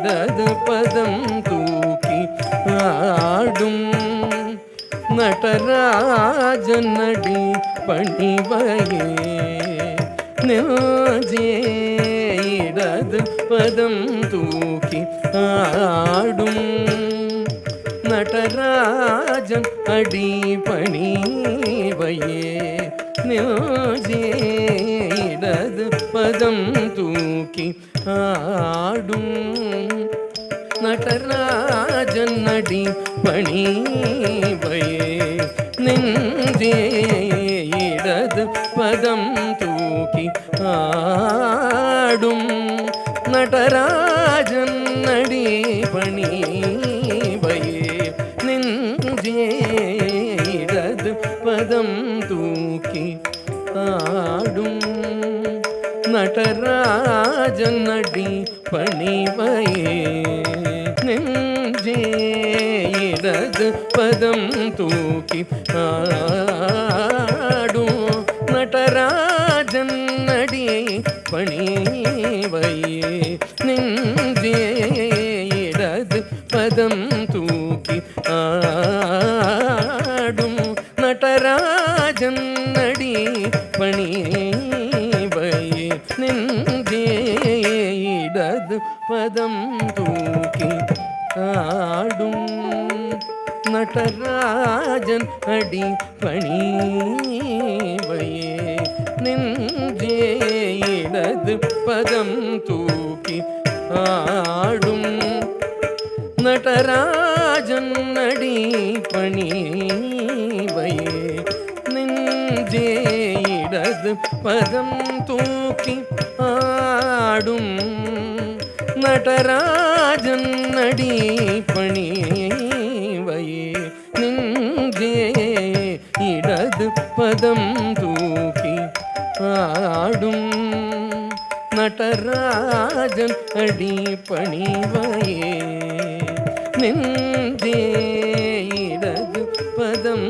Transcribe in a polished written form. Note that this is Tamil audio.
இடது பதம் தூக்கி ஆடும் நடராஜன் அடி பணிவையே நெஞ்சே இடது பதம் தூக்கி ஆடும் நடராஜன் அடி பணிவையே நெஞ்சே இடது பதம் தூக்கி ஆடும் நடராஜன் அடி பணிவையே நெஞ்சே இடது பதம் தூக்கி ஆடும் நடராஜன் அடி பணிவையே நெஞ்சே இடது பதம் தூக்கி ஆடும் நடராஜன் அடி பணிவையே நெஞ்சே இடது பதம் தூக்கி ஆடும் நடராஜன் அடி பணிவையே நெஞ்சே இடது பதம் தூக்கி ஆடும் நடராஜன் அடி பணிவையே நெஞ்சே இடது பதம் தூக்கி ஆடும் நடராஜன் அடி பணிவையே நெஞ்சே இடது பதம் தூக்கி ஆடும் நடராஜன் அடி பணிவையே நெஞ்சே இடது பதம் தூக்கி ஆடும் நடராஜன் அடி பணிவையே நெஞ்சே இடது பதம் தூக்கி ஆடும் நடராஜன் அடி பணிவையே நெஞ்சே இடது பதம்